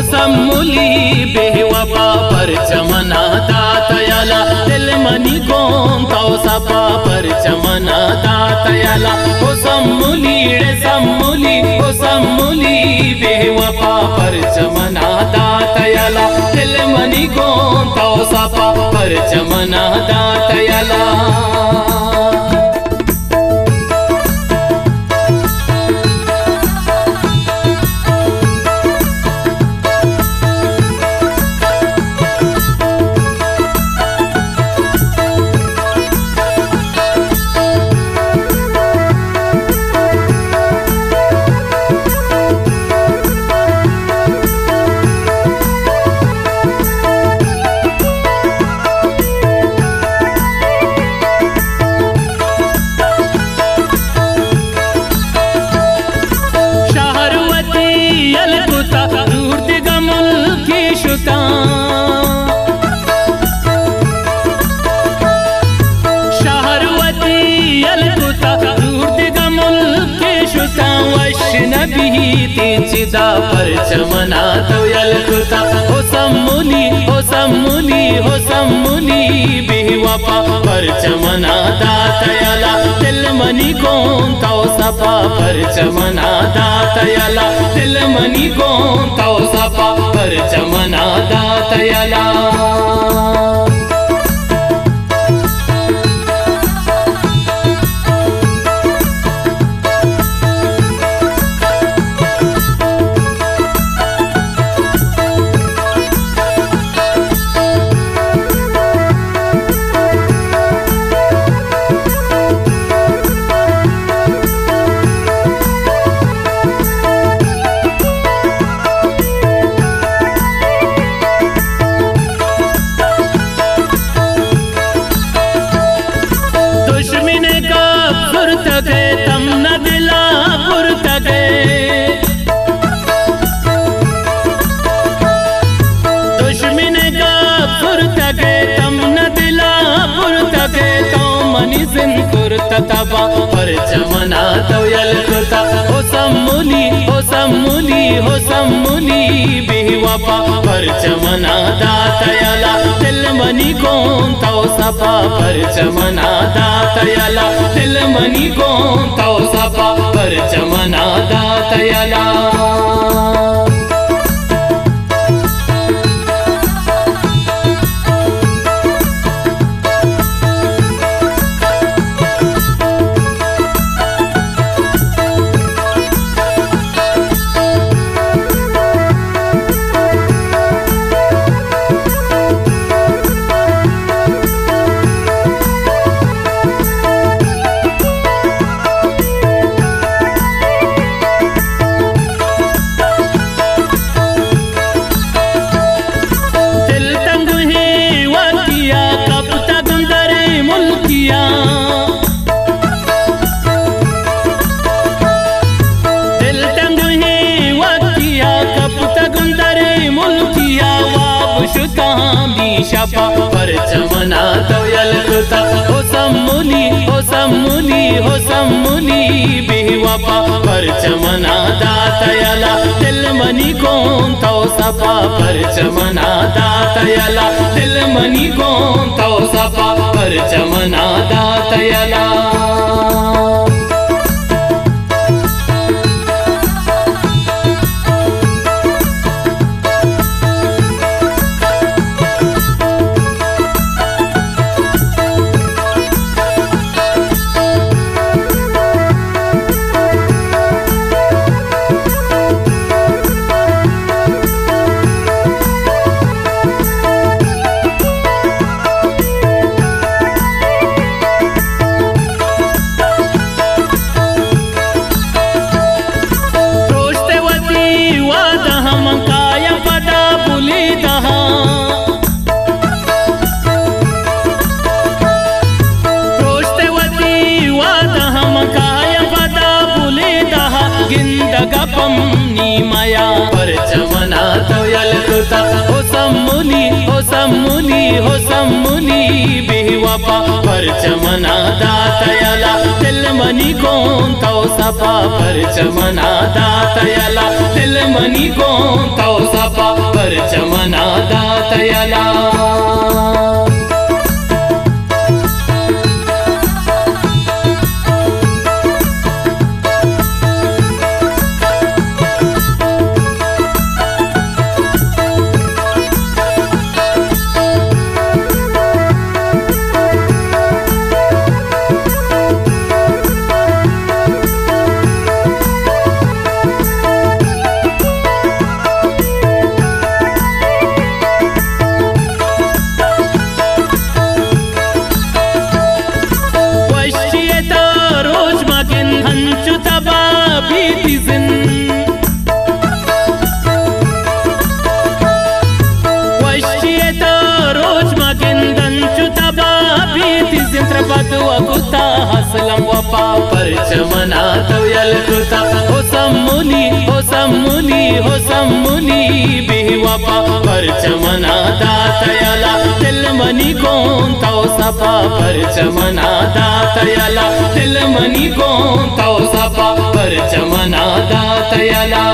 सम्मुली बेवफा परचमना दातयाला दिल मनी गोंता सपा परचमना दातयाला सम्मुली सम्मुली बेवफा परचमना दातयाला दिल मनी गोंता सपा परचमना दातयाला चिदा परचमना तयलकुता सम्मुली बेवफा परचमना दातयाला दिल मनी गोंता सपा परचमना दातयाला दिल मनी गोंता सपा परचमना दातयाला तबा परचमना तयलकुता सम्मुली बेवफा परचमना दातयाला दिल मनी गोंता सपा परचमना दातयाला दिल मनी गोंता सपा परचमना दातयाला शपा परचमना तयलकुता सम्मुली बेवफा परचमना दातयाला दिल मनी गोंता सपा परचमना दातयाला दिल मनी गोंता सपा परचमना दातयाला सम्मुली बेवफा परचमना दातयाला दिल मनी गोंता सपा परचमना दातयाला दिल मनी गोंता सपा तबा भीति जिन वश्येत रोज मगिंदंचु तबा भीति जिन त्रपदुआ कुता हसलम वपा परचमना तवयल कुता हो सम्मुली बिहवपा परचमना दातयला दिल मनी कौन तौ सपा परचमना दातयला दिल मनी कौन तौ सपा परचमना दातयला।